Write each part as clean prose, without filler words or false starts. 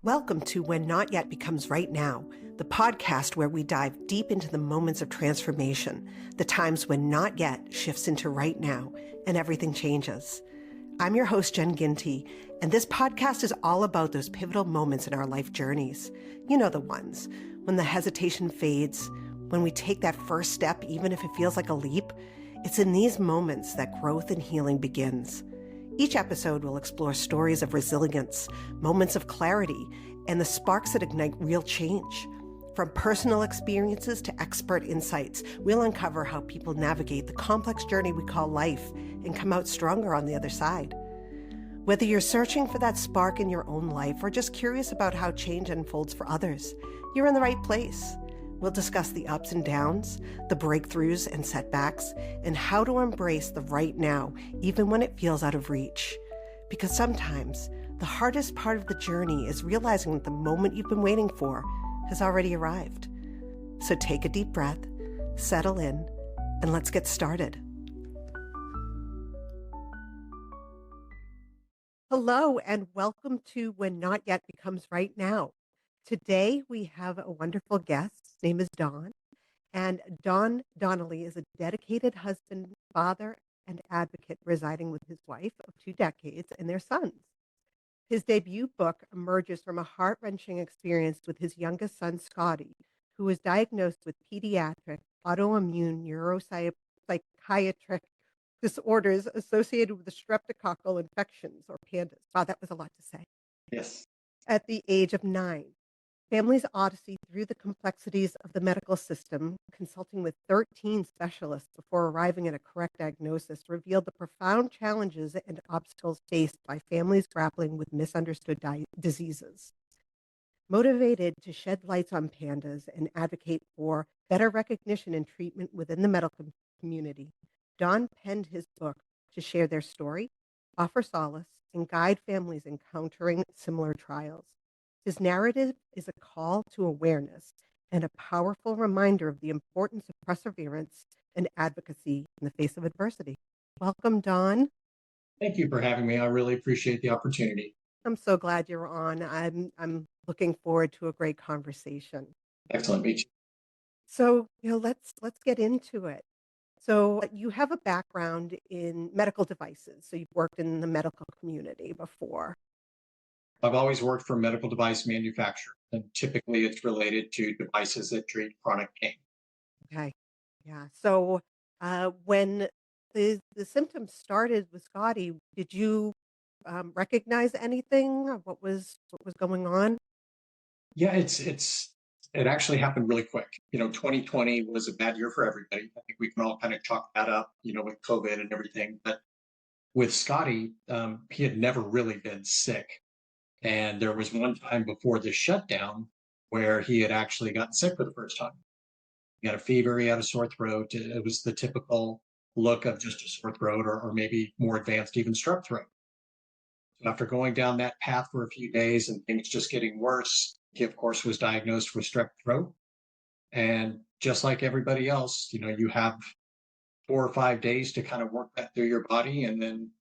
Welcome to When Not Yet Becomes Right Now, the podcast where we dive deep into the moments of transformation, the times when not yet shifts into right now and everything changes. I'm your host, Jen Ginty, and this podcast is all about those pivotal moments in our life journeys. You know the ones, when the hesitation fades, when we take that first step, even if it feels like a leap. It's in these moments that growth and healing begins. Each episode will explore stories of resilience, moments of clarity, and the sparks that ignite real change. From personal experiences to expert insights, we'll uncover how people navigate the complex journey we call life and come out stronger on the other side. Whether you're searching for that spark in your own life or just curious about how change unfolds for others, you're in the right place. We'll discuss the ups and downs, the breakthroughs and setbacks, and how to embrace the right now, even when it feels out of reach. Because sometimes the hardest part of the journey is realizing that the moment you've been waiting for has already arrived. So take a deep breath, settle in, and let's get started. Hello, and welcome to When Not Yet Becomes Right Now. Today, we have a wonderful guest. His name is Don, and Don Donnelly is a dedicated husband, father, and advocate residing with his wife of 2 decades and their sons. His debut book emerges from a heart-wrenching experience with his youngest son, Scotty, who was diagnosed with pediatric autoimmune neuropsychiatric disorders associated with the streptococcal infections, or PANDAS. Wow, that was a lot to say. Yes. At the age of 9. Family's odyssey through the complexities of the medical system, consulting with 13 specialists before arriving at a correct diagnosis, revealed the profound challenges and obstacles faced by families grappling with misunderstood diseases. Motivated to shed lights on PANDAS and advocate for better recognition and treatment within the medical community, Don penned his book to share their story, offer solace, and guide families encountering similar trials. His narrative is a call to awareness and a powerful reminder of the importance of perseverance and advocacy in the face of adversity. Welcome, Don. Thank you for having me. I really appreciate the opportunity. I'm so glad you're on. I'm looking forward to a great conversation. Excellent meet you. So, let's get into it. So, you have a background in medical devices. So, you've worked in the medical community before. I've always worked for a medical device manufacturer, and typically it's related to devices that treat chronic pain. Okay. Yeah. So, when the symptoms started with Scotty, did you recognize anything? Or what was going on? Yeah, it actually happened really quick. 2020 was a bad year for everybody. I think we can all kind of chalk that up, with COVID and everything. But with Scotty, he had never really been sick. And there was one time before the shutdown where he had actually gotten sick for the first time. He had a fever, he had a sore throat. It was the typical look of just a sore throat or maybe more advanced, even strep throat. So after going down that path for a few days and things just getting worse, he, of course, was diagnosed with strep throat. And just like everybody else, you have 4 or 5 days to kind of work that through your body, and then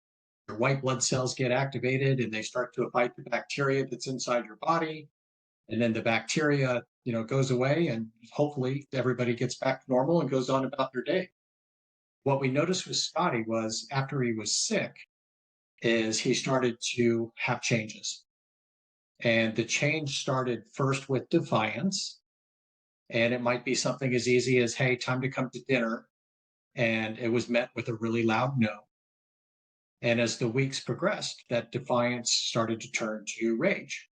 your white blood cells get activated and they start to fight the bacteria that's inside your body. And then the bacteria, goes away, and hopefully everybody gets back to normal and goes on about their day. What we noticed with Scotty was after he was sick is he started to have changes. And the change started first with defiance. And it might be something as easy as, hey, time to come to dinner. And it was met with a really loud no. And as the weeks progressed, that defiance started to turn to rage.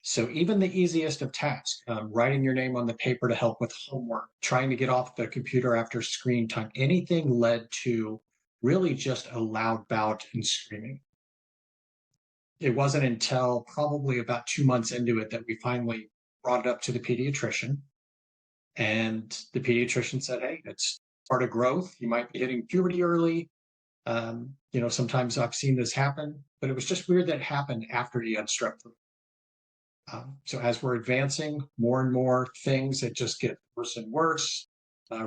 So even the easiest of tasks, writing your name on the paper to help with homework, trying to get off the computer after screen time, anything led to really just a loud bout and screaming. It wasn't until probably about 2 months into it that we finally brought it up to the pediatrician. And the pediatrician said, hey, it's part of growth. You might be hitting puberty early. Sometimes I've seen this happen, but it was just weird that it happened after he had strep throat. So as we're advancing, more and more things that just get worse and worse.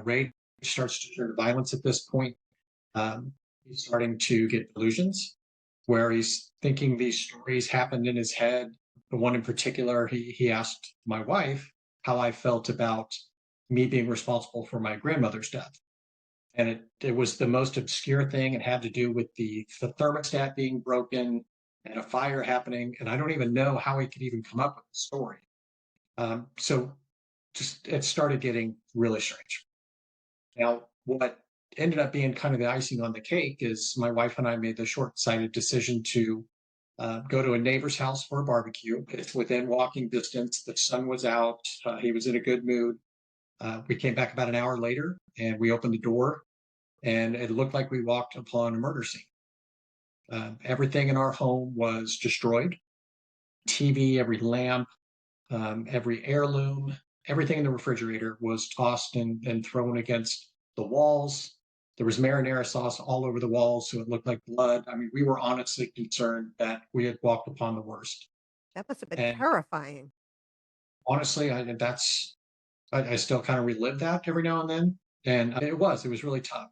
Rage starts to turn to violence at this point. He's starting to get delusions where he's thinking these stories happened in his head the one in particular, he asked my wife how I felt about me being responsible for my grandmother's death. And it was the most obscure thing. It had to do with the thermostat being broken and a fire happening. And I don't even know how he could even come up with the story. So just it started getting really strange. Now, what ended up being kind of the icing on the cake is my wife and I made the short-sighted decision to go to a neighbor's house for a barbecue. It's within walking distance. The sun was out. He was in a good mood. We came back about an hour later and we opened the door, and it looked like we walked upon a murder scene. Everything in our home was destroyed. TV, every lamp, every heirloom, everything in the refrigerator was tossed and thrown against the walls. There was marinara sauce all over the walls, so it looked like blood. I mean, we were honestly concerned that we had walked upon the worst. That must have been And terrifying. honestly, I still kind of relive that every now and then. And it was really tough.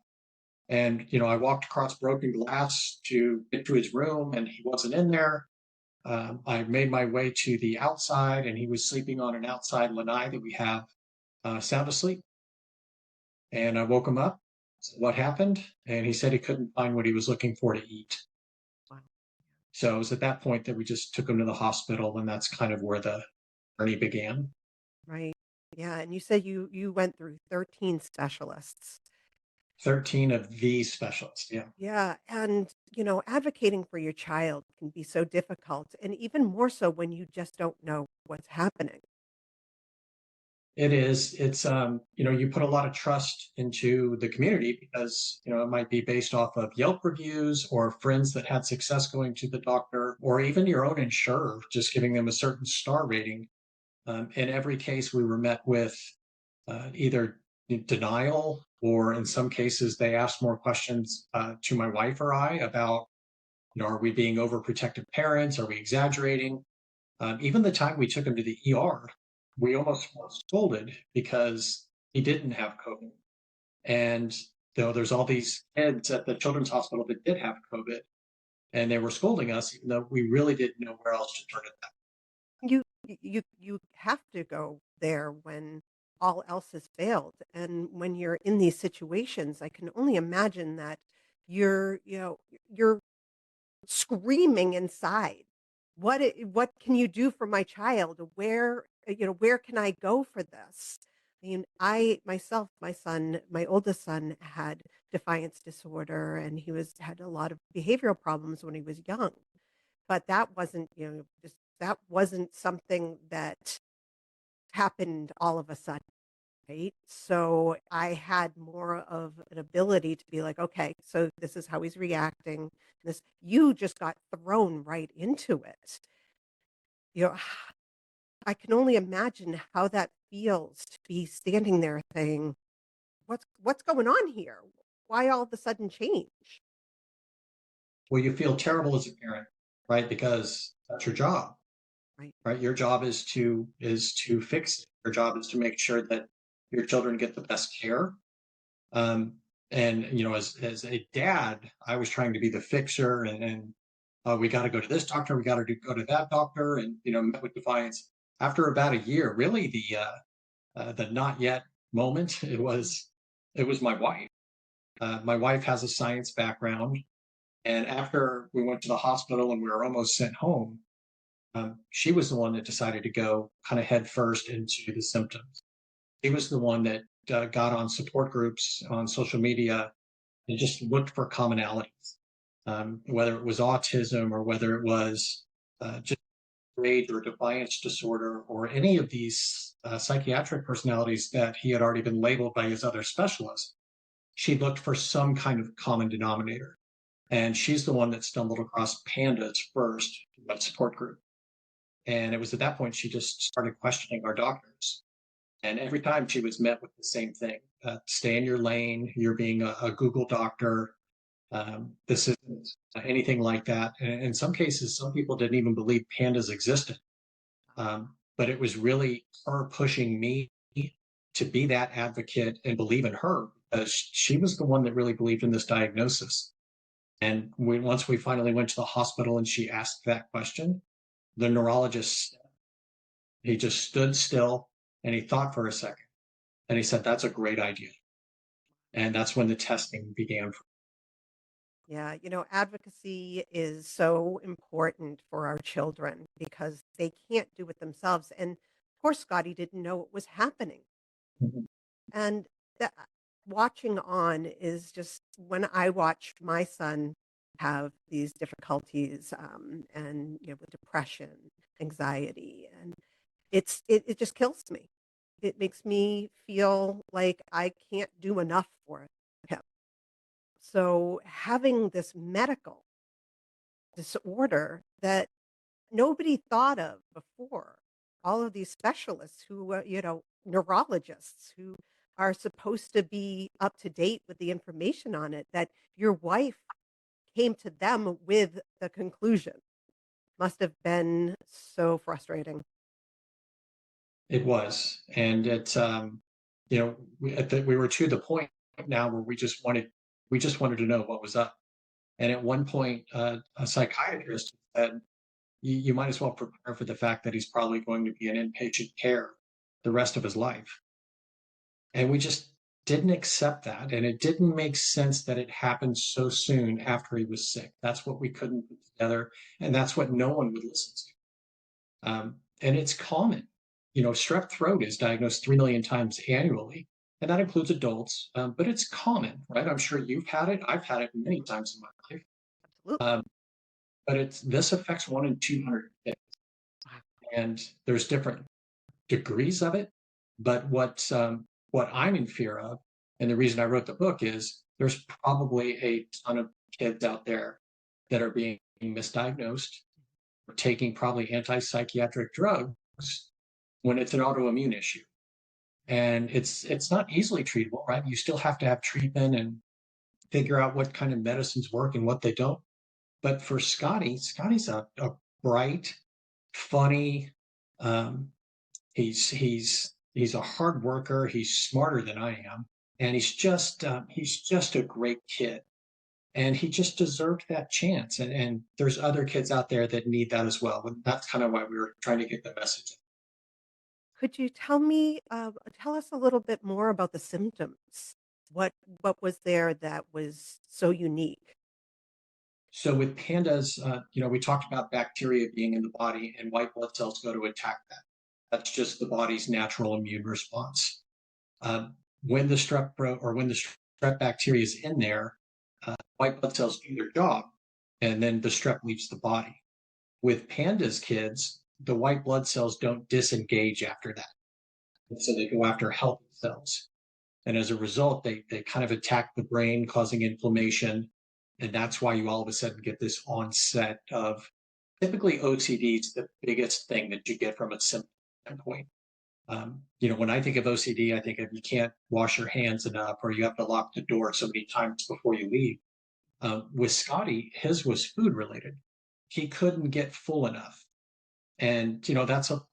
And, I walked across broken glass to get to his room, and he wasn't in there. I made my way to the outside, and he was sleeping on an outside lanai that we have, sound asleep. And I woke him up. Said, what happened? And he said he couldn't find what he was looking for to eat. Wow. So it was at that point that we just took him to the hospital, and that's kind of where the journey began. Right. Yeah. And you said you went through 13 specialists. 13 of these specialists. Yeah. Yeah. And, advocating for your child can be so difficult. And even more so when you just don't know what's happening. It is. It's you put a lot of trust into the community because, it might be based off of Yelp reviews or friends that had success going to the doctor, or even your own insurer, just giving them a certain star rating. In every case, we were met with either denial, or in some cases, they asked more questions to my wife or I about, are we being overprotective parents? Are we exaggerating? Even the time we took him to the ER, we almost were scolded because he didn't have COVID. And there's all these kids at the children's hospital that did have COVID, and they were scolding us, even though we really didn't know where else to turn it. You have to go there when all else has failed. And when you're in these situations, I can only imagine that you're screaming inside. What can you do for my child? Where can I go for this? I mean, I myself, my oldest son had defiance disorder, and had a lot of behavioral problems when he was young. But that wasn't, that wasn't something that happened all of a sudden, right? So I had more of an ability to be like, okay, so this is how he's reacting. You just got thrown right into it. You know, I can only imagine how that feels to be standing there saying, what's going on here? Why all of a sudden change? Well, you feel terrible as a parent, right? Because that's your job, Right. right? Your job is to fix it. Your job is to make sure that your children get the best care. Um, and as a dad, I was trying to be the fixer, and we got to go to this doctor, we got to go to that doctor, and met with defiance. After about a year, really the not yet moment, it was my wife. My wife has a science background, and after we went to the hospital and we were almost sent home, she was the one that decided to go kind of head first into the symptoms. She was the one that got on support groups on social media and just looked for commonalities, whether it was autism or whether it was just rage or defiance disorder or any of these psychiatric personalities that he had already been labeled by his other specialists. She looked for some kind of common denominator. And she's the one that stumbled across PANDAS first, that support group. And it was at that point she just started questioning our doctors. And every time she was met with the same thing: stay in your lane, you're being a Google doctor. This isn't anything like that. And in some cases, some people didn't even believe pandas existed. But it was really her pushing me to be that advocate and believe in her, because she was the one that really believed in this diagnosis. And once we finally went to the hospital and she asked that question, the neurologist, he just stood still and he thought for a second. And he said, that's a great idea. And that's when the testing began. Yeah, advocacy is so important for our children because they can't do it themselves. And poor Scotty didn't know it was happening. Mhm. And that watching on is just when I watched my son have these difficulties, and with depression, anxiety, and it just kills me. It makes me feel like I can't do enough for him. So having this medical disorder that nobody thought of before, all of these specialists who, neurologists who are supposed to be up to date with the information on it, that your wife came to them with the conclusion must have been so frustrating. It was. And we were to the point now where we just wanted to know what was up. And at one point, a psychiatrist said, you might as well prepare for the fact that he's probably going to be in inpatient care the rest of his life. And we just didn't accept that. And it didn't make sense that it happened so soon after he was sick. That's what we couldn't put together. And that's what no one would listen to. And it's common. Strep throat is diagnosed 3 million times annually, and that includes adults, but it's common, right? I'm sure you've had it. I've had it many times in my life. Absolutely. Um, but this affects 1 in 200 kids, Wow. and there's different degrees of it. But what I'm in fear of, and the reason I wrote the book is there's probably a ton of kids out there that are being misdiagnosed or taking probably anti-psychiatric drugs when it's an autoimmune issue. And it's not easily treatable, right? You still have to have treatment and figure out what kind of medicines work and what they don't. But for Scotty's a bright, funny, um, he's a hard worker. He's smarter than I am, and he's just a great kid, and he just deserved that chance. And there's other kids out there that need that as well. And that's kind of why we were trying to get the message. Could you tell us a little bit more about the symptoms? What was there that was so unique? So with pandas, we talked about bacteria being in the body, and white blood cells go to attack that. That's just the body's natural immune response. When the when the strep bacteria is in there, white blood cells do their job, and then the strep leaves the body. With pandas kids, the white blood cells don't disengage after that, and so they go after healthy cells. And as a result, they kind of attack the brain, causing inflammation. And that's why you all of a sudden get this onset of typically OCD is the biggest thing that you get from a symptom standpoint. When I think of OCD, I think of you can't wash your hands enough or you have to lock the door so many times before you leave. With Scotty, his was food related. He couldn't get full enough. And,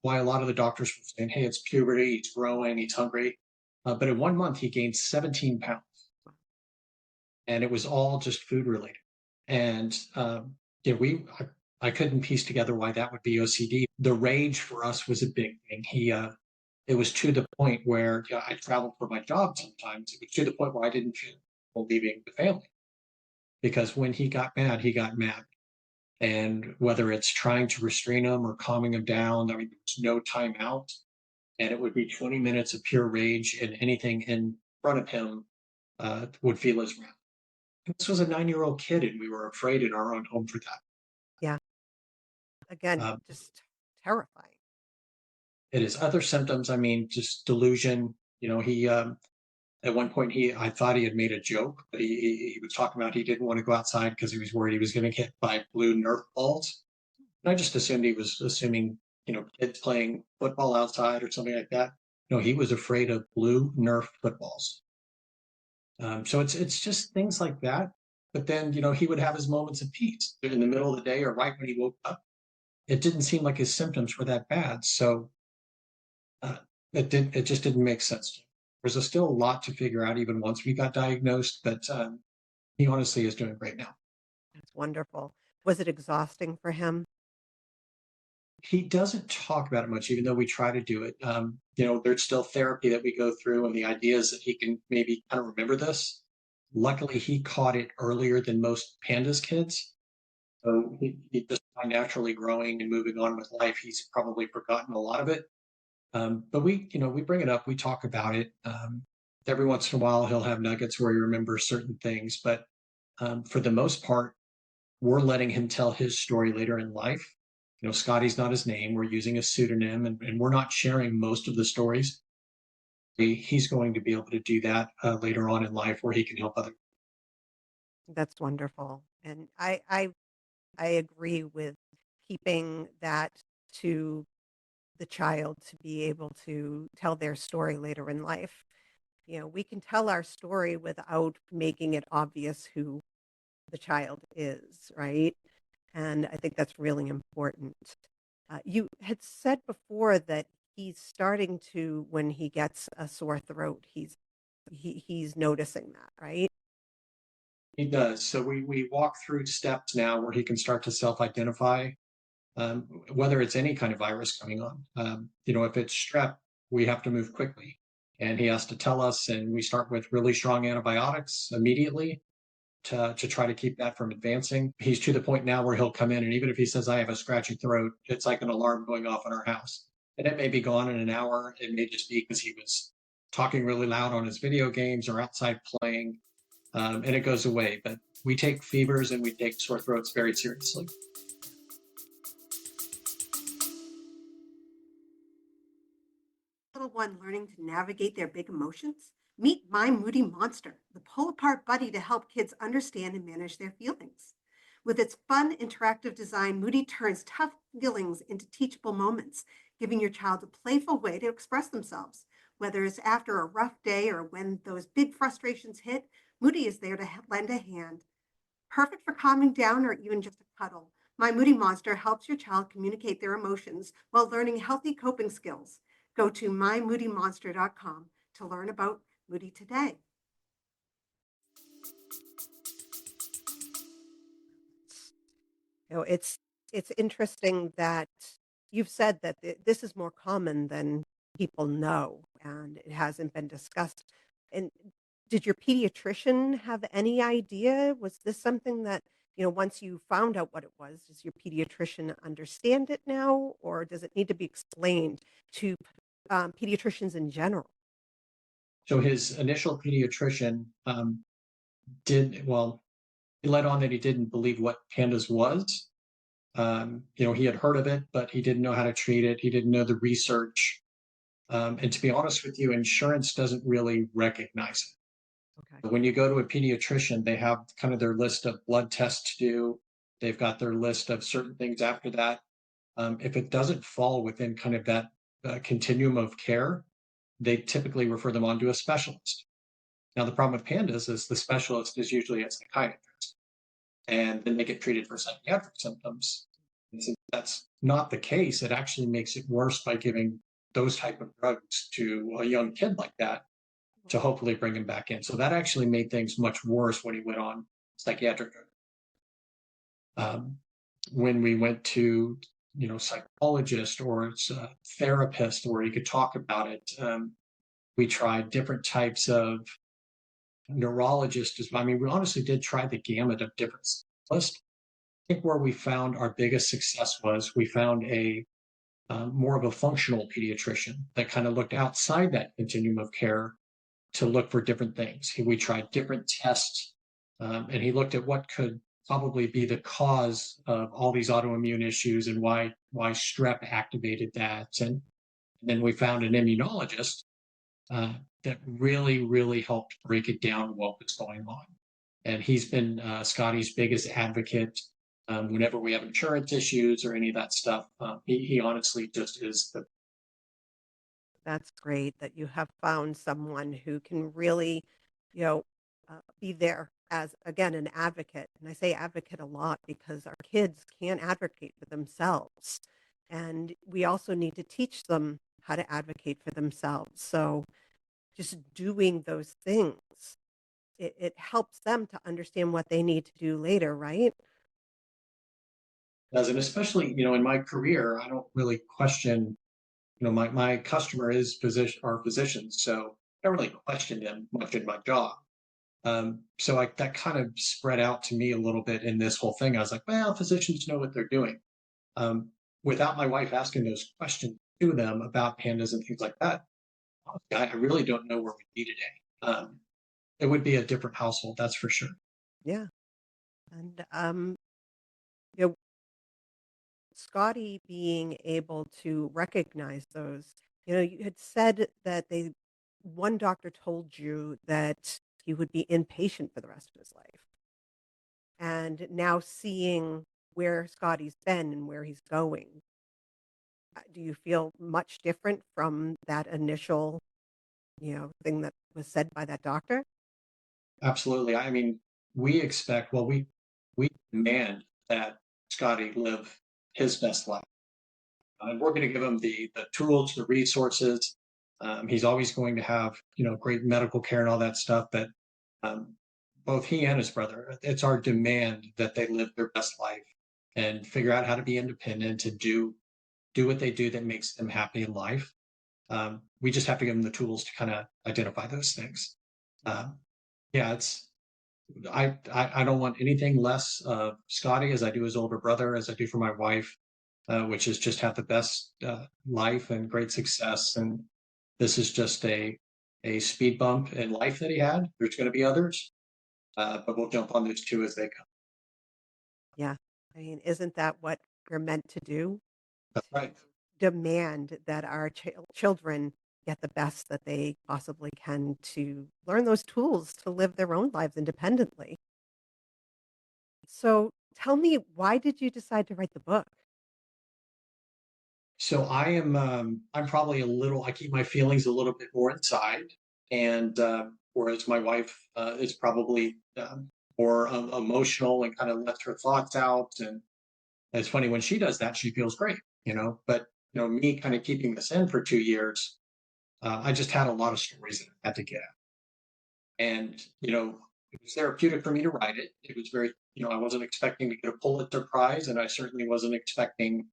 why a lot of the doctors were saying, hey, it's puberty, he's growing, he's hungry. But in 1 month, he gained 17 pounds. And it was all just food related. And, I couldn't piece together why that would be OCD. The rage for us was a big thing. It was to the point where I traveled for my job sometimes. It was to the point where I didn't feel comfortable leaving the family because when he got mad, he got mad. And whether it's trying to restrain him or calming him down, I mean, there's no time out. And it would be 20 minutes of pure rage, and anything in front of him would feel his wrath. This was a 9-year-old kid, and we were afraid in our own home for that. Yeah. Again, Uh, just terrifying. it is other symptoms. I mean, just delusion. He at one point I thought he had made a joke, but he was talking about he didn't want to go outside because he was worried he was going to get hit by blue Nerf balls. And I just assumed he was assuming, kids playing football outside or something like that. No, he was afraid of blue Nerf footballs. So it's just things like that. But then, he would have his moments of peace in the middle of the day or right when he woke up. It didn't seem like his symptoms were that bad. So it just didn't make sense to me. There's still a lot to figure out even once we got diagnosed, but he honestly is doing great now. That's wonderful. Was it exhausting for him? He doesn't talk about it much, even though we try to do it. There's still therapy that we go through, and the idea is that he can maybe kind of remember this. Luckily, he caught it earlier than most PANDAS kids. So he just by naturally growing and moving on with life, he's probably forgotten a lot of it. But we bring it up, we talk about it. Every once in a while, he'll have nuggets where he remembers certain things, but for the most part, we're letting him tell his story later in life. Scotty's not his name. We're using a pseudonym, and we're not sharing most of the stories. He's going to be able to do that later on in life where he can help others. That's wonderful. And I agree with keeping that to the child to be able to tell their story later in life. We can tell our story without making it obvious who the child is, right? And I think that's really important. You had said before that he's starting to, when he gets a sore throat, he's noticing that, right? He does. So we walk through steps now where he can start to self-identify whether it's any kind of virus coming on. If it's strep, we have to move quickly. And he has to tell us, and we start with really strong antibiotics immediately to try to keep that from advancing. He's to the point now where he'll come in, and even if he says, I have a scratchy throat, it's like an alarm going off in our house. And it may be gone in an hour. It may just be because he was talking really loud on his video games or outside playing, and it goes away. But we take fevers and we take sore throats very seriously. Little one learning to navigate their big emotions? Meet My Moody Monster, the pull apart buddy to help kids understand and manage their feelings. With its fun, interactive design, Moody turns tough feelings into teachable moments, giving your child a playful way to express themselves. Whether it's after a rough day or when those big frustrations hit, Moody is there to lend a hand. Perfect for calming down or even just a cuddle. My Moody Monster helps your child communicate their emotions while learning healthy coping skills. Go to mymoodymonster.com to learn about Moody today. It's interesting that you've said that this is more common than people know, and it hasn't been discussed. And did your pediatrician have any idea? Was this something that, once you found out what it was, does your pediatrician understand it now, or does it need to be explained to pediatricians in general? So his initial pediatrician did, well, he let on that he didn't believe what PANDAS was. He had heard of it, but he didn't know how to treat it. He didn't know the research. And to be honest with you, insurance doesn't really recognize it. Okay. When you go to a pediatrician, they have kind of their list of blood tests to do. They've got their list of certain things after that. If it doesn't fall within kind of that continuum of care, they typically refer them on to a specialist. Now, the problem with PANDAS is the specialist is usually a psychiatrist, and then they get treated for psychiatric symptoms. And since that's not the case, it actually makes it worse by giving those type of drugs to a young kid like that to hopefully bring him back in. So that actually made things much worse when he went on psychiatric drugs. When we went to psychologist or a therapist where he could talk about it, we tried different types of neurologists. I mean, we honestly did try the gamut of different specialists. I think where we found our biggest success was we found a more of a functional pediatrician that kind of looked outside that continuum of care to look for different things. We tried different tests, and he looked at what could probably be the cause of all these autoimmune issues and why strep activated that. And then we found an immunologist that really, really helped break it down what was going on. And he's been Scotty's biggest advocate whenever we have insurance issues or any of that stuff. He honestly just is the. That's great that you have found someone who can really, be there as, again, an advocate. And I say advocate a lot because our kids can't advocate for themselves. And we also need to teach them how to advocate for themselves. So just doing those things, it helps them to understand what they need to do later, right? does. And especially, in my career, I don't really question, my customer is are physicians. So I don't really question them much in my job. So that kind of spread out to me a little bit in this whole thing. I was like, well, physicians know what they're doing. Um, Without my wife asking those questions to them about pandas and things like that, I really don't know where we'd be today. It would be a different household, that's for sure. Yeah. And you know, Scotty being able to recognize those, you had said that one doctor told you that he would be inpatient for the rest of his life. And now seeing where Scotty's been and where he's going, do you feel much different from that initial, thing that was said by that doctor? Absolutely. I mean, we expect, well, we demand that Scotty live his best life. And we're going to give him the tools, the resources. He's always going to have, great medical care and all that stuff. But um, both he and his brother, it's our demand that they live their best life and figure out how to be independent and do what they do that makes them happy in life. We just have to give them the tools to kind of identify those things. Um, yeah, I don't want anything less Scotty as I do his older brother, as I do for my wife, which is just have the best life and great success. And this is just a speed bump in life that he had. There's going to be others, but we'll jump on those two as they come. Yeah. I mean, isn't that what we're meant to do? That's To right. demand that our children get the best that they possibly can to learn those tools to live their own lives independently. So tell me, why did you decide to write the book? So I'm probably I keep my feelings a little bit more inside, and whereas my wife is probably more emotional and kind of lets her thoughts out. And it's funny when she does that, she feels great, But me kind of keeping this in for 2 years, I just had a lot of stories that I had to get out. And it was therapeutic for me to write it. It was very, I wasn't expecting to get a Pulitzer Prize, and I certainly wasn't expecting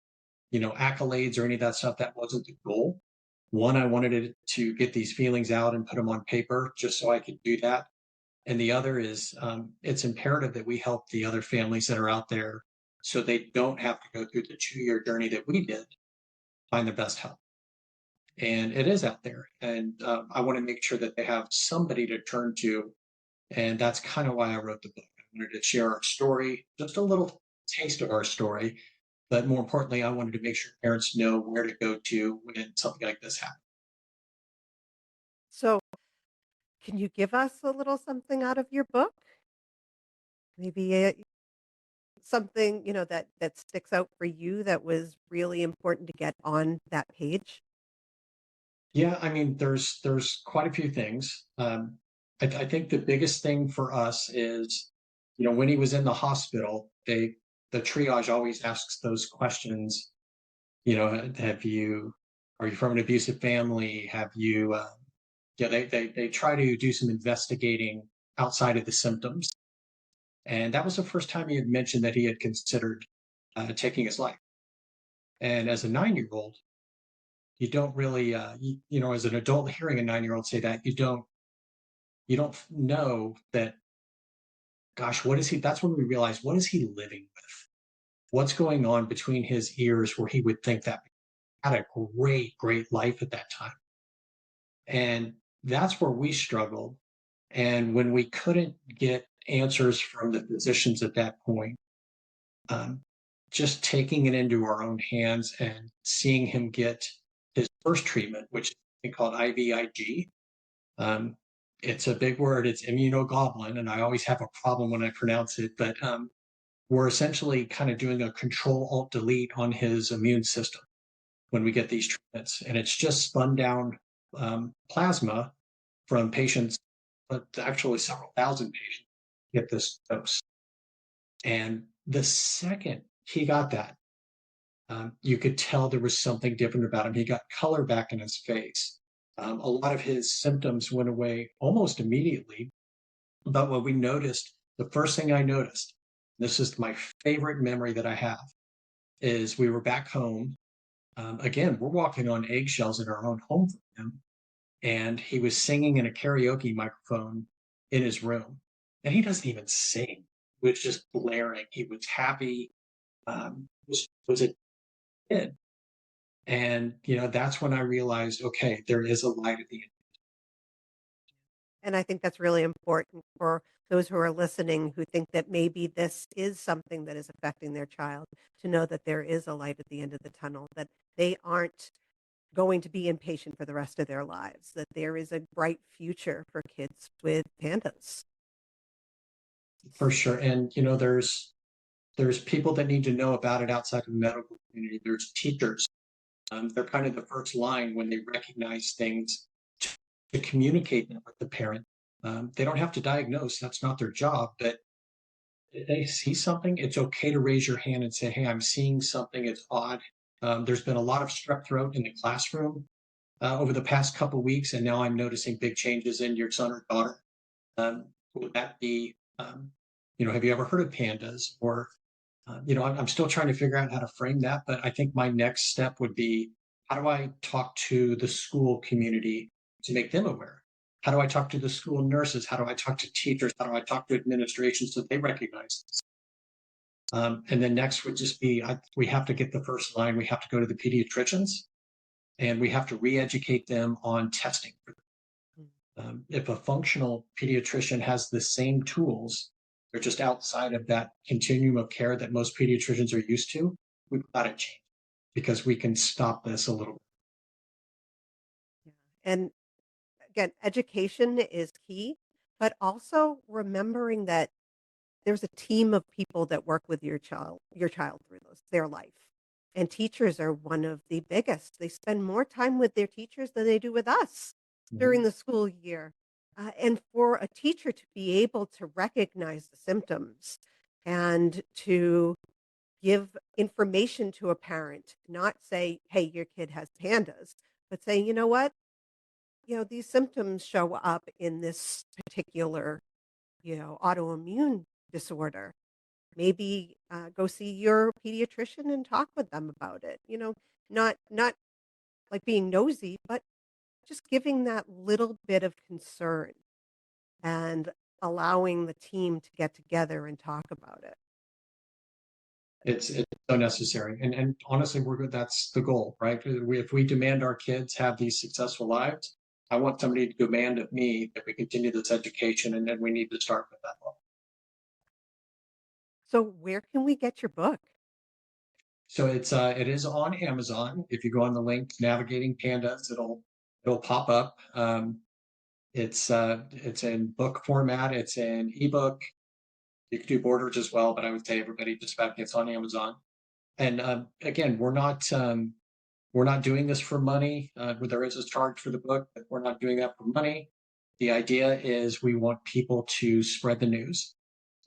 accolades or any of that stuff. That wasn't the goal. One, I wanted it to get these feelings out and put them on paper just so I could do that. And the other is it's imperative that we help the other families that are out there so they don't have to go through the 2 year journey that we did, find the best help. And it is out there. And I want to make sure that they have somebody to turn to. And that's kind of why I wrote the book. I wanted to share our story, just a little taste of our story. But more importantly, I wanted to make sure parents know where to go to when something like this happens. So can you give us a little something out of your book? Maybe something, that sticks out for you that was really important to get on that page? Yeah, I mean, there's quite a few things. I think the biggest thing for us is, when he was in the hospital, the triage always asks those questions. Are you from an abusive family? Have you? Yeah, they try to do some investigating outside of the symptoms, and that was the first time he had mentioned that he had considered taking his life. And as a 9 year old, you don't really, as an adult hearing a 9 year old say that, you don't know that. Gosh, what is he? That's when we realize, what is he living with? What's going on between his ears where he would think that he had a great life at that time? And that's where we struggled. And when we couldn't get answers from the physicians at that point, um, just taking it into our own hands and seeing him get his first treatment, which is called IVIG. Um, it's a big word. It's immunoglobulin, and I always have a problem when I pronounce it. But we're essentially kind of doing a control alt delete on his immune system when we get these treatments, and it's just spun down plasma from patients, but actually several thousand patients get this dose. And the second he got that, you could tell there was something different about him. He got color back in his face. A lot of his symptoms went away almost immediately. But what we noticed, the first thing I noticed, this is my favorite memory that I have. is we were back home. Again, we're walking on eggshells in our own home for him. And he was singing in a karaoke microphone in his room. And he doesn't even sing. It was just blaring. He was happy. Was a kid. And, that's when I realized, okay, there is a light at the end. And I think that's really important for those who are listening who think that maybe this is something that is affecting their child to know that there is a light at the end of the tunnel, that they aren't going to be impatient for the rest of their lives, that there is a bright future for kids with pandas. For sure. And, there's people that need to know about it outside of the medical community. There's teachers. They're kind of the first line when they recognize things to communicate them with the parent. They don't have to diagnose. That's not their job. But if they see something, it's okay to raise your hand and say, hey, I'm seeing something. It's odd. There's been a lot of strep throat in the classroom over the past couple of weeks, and now I'm noticing big changes in your son or daughter. Would that be, have you ever heard of pandas? Or, I'm still trying to figure out how to frame that. But I think my next step would be, how do I talk to the school community to make them aware? How do I talk to the school nurses? How do I talk to teachers? How do I talk to administration so they recognize this? And then next would just be, we have to get the first line. We have to go to the pediatricians, and we have to re-educate them on testing. If a functional pediatrician has the same tools, they're just outside of that continuum of care that most pediatricians are used to, we've got to change because we can stop this a little. Yeah. And again, education is key, but also remembering that there's a team of people that work with your child through their life. And teachers are one of the biggest. They spend more time with their teachers than they do with us during Mhm. the school year. And for a teacher to be able to recognize the symptoms and to give information to a parent, not say, hey, your kid has pandas, but say, you know what? These symptoms show up in this particular, autoimmune disorder. Maybe go see your pediatrician and talk with them about it. Not like being nosy, but just giving that little bit of concern and allowing the team to get together and talk about it. It's so necessary, and honestly, we're good. That's the goal, right? If we demand our kids have these successful lives, I want somebody to demand of me that we continue this education, and then we need to start with that level. So where can we get your book? So it is on Amazon. If you go on the link Navigating Pandas, it'll pop up. It's in book format. It's in ebook. You can do borders as well, but I would say everybody just about gets on Amazon. And again, we're not doing this for money. There is a charge for the book, but we're not doing that for money. The idea is we want people to spread the news.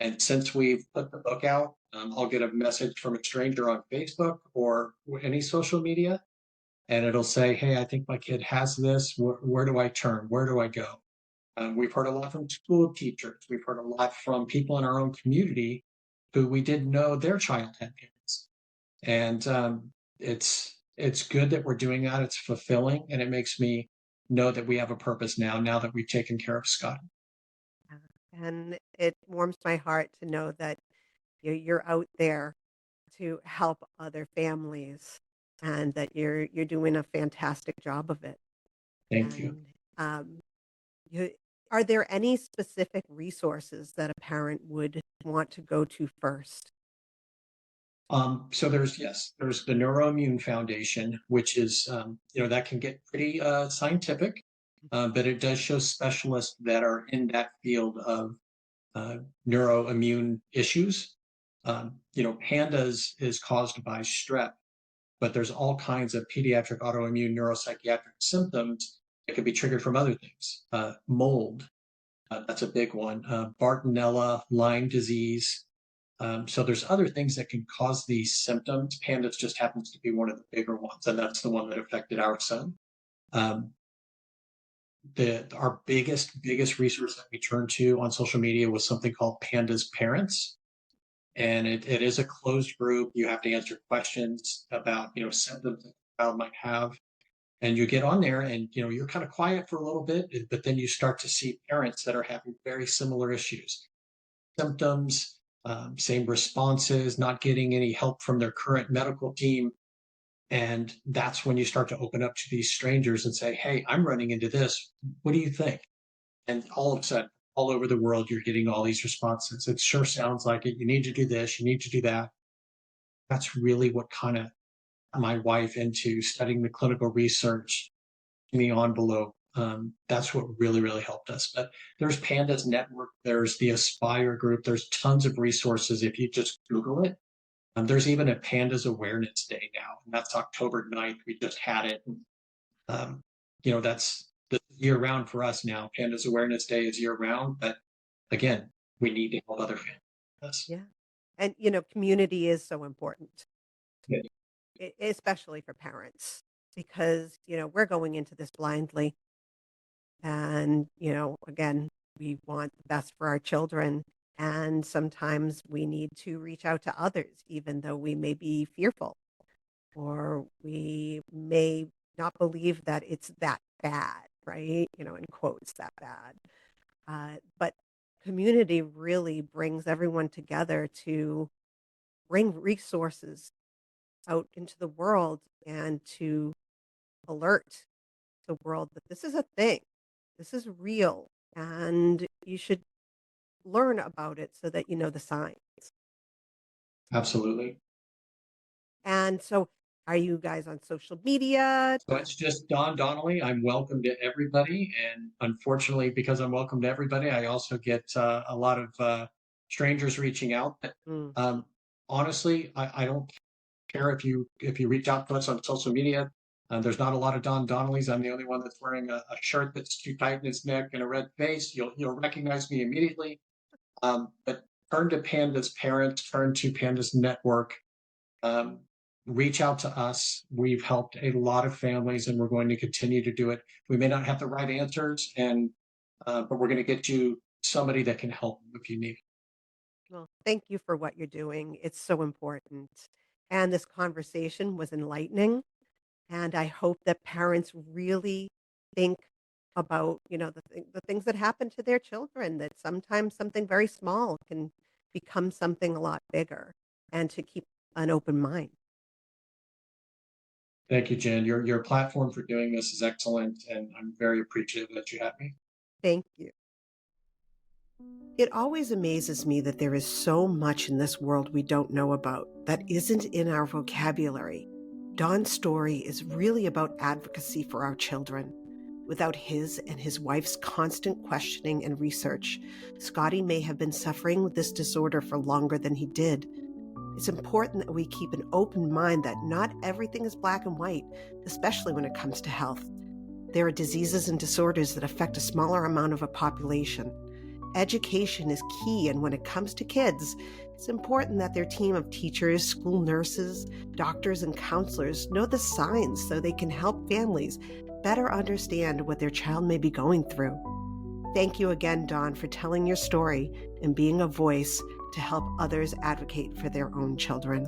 And since we've put the book out, I'll get a message from a stranger on Facebook or any social media, and it'll say, hey, I think my kid has this. Where do I turn? Where do I go? We've heard a lot from school teachers. We've heard a lot from people in our own community who we didn't know their child had kids. And it's good that we're doing that. It's fulfilling, and it makes me know that we have a purpose now that we've taken care of Scott. And it warms my heart to know that you're out there to help other families and that you're doing a fantastic job of it. Thank you. And you, are there any specific resources that a parent would want to go to first? So there's the Neuroimmune Foundation, which is that can get pretty scientific, but it does show specialists that are in that field of neuroimmune issues. PANDAS is caused by strep, but there's all kinds of pediatric autoimmune neuropsychiatric symptoms that could be triggered from other things. Mold, that's a big one. Bartonella, Lyme disease. So there's other things that can cause these symptoms. PANDAS just happens to be one of the bigger ones, and that's the one that affected our son. Um, our biggest resource that we turned to on social media was something called PANDAS Parents, And it is a closed group. You have to answer questions about, symptoms that the child might have. And you get on there and, you're kind of quiet for a little bit, but then you start to see parents that are having very similar issues, symptoms, same responses, not getting any help from their current medical team. And that's when you start to open up to these strangers and say, hey, I'm running into this. What do you think? And all of a sudden, all over the world, you're getting all these responses. It sure sounds like it. You need to do this. You need to do that. That's really what kind of got my wife into studying the clinical research in the envelope. That's what really, really helped us. But there's PANDAS Network. There's the Aspire group. There's tons of resources if you just Google it. There's even a PANDAS Awareness Day now, and that's October 9th. We just had it. That's the year round for us now. PANDAS Awareness Day is year round, but again, we need to help other families. Yeah. And, community is so important, Yeah. Especially for parents, because, we're going into this blindly. And, again, we want the best for our children. And sometimes we need to reach out to others, even though we may be fearful or we may not believe that it's that bad, right? In quotes, that bad. But community really brings everyone together to bring resources out into the world and to alert the world that this is a thing, this is real, and you should learn about it so that you know the signs. Absolutely. And so, are you guys on social media? So it's just Don Donnelly. I'm welcome to everybody. And unfortunately, because I'm welcome to everybody, I also get a lot of strangers reaching out. But Mm. honestly, I don't care if you reach out to us on social media. There's not a lot of Don Donnellys. I'm the only one that's wearing a shirt that's too tight in his neck and a red face. You'll recognize me immediately. But turn to PANDAS parents, turn to PANDAS Network. Reach out to us. We've helped a lot of families, and we're going to continue to do it. We may not have the right answers, but we're going to get you somebody that can help if you need it. Well, thank you for what you're doing. It's so important. And this conversation was enlightening. And I hope that parents really think about, the things that happen to their children, that sometimes something very small can become something a lot bigger, and to keep an open mind. Thank you, Jen. Your platform for doing this is excellent, and I'm very appreciative that you had me. Thank you. It always amazes me that there is so much in this world we don't know about that isn't in our vocabulary. Don's story is really about advocacy for our children. Without his and his wife's constant questioning and research, Scotty may have been suffering with this disorder for longer than he did. It's important that we keep an open mind that not everything is black and white, especially when it comes to health. There are diseases and disorders that affect a smaller amount of a population. Education is key, and when it comes to kids, it's important that their team of teachers, school nurses, doctors, and counselors know the signs so they can help families better understand what their child may be going through. Thank you again, Don, for telling your story and being a voice to help others advocate for their own children.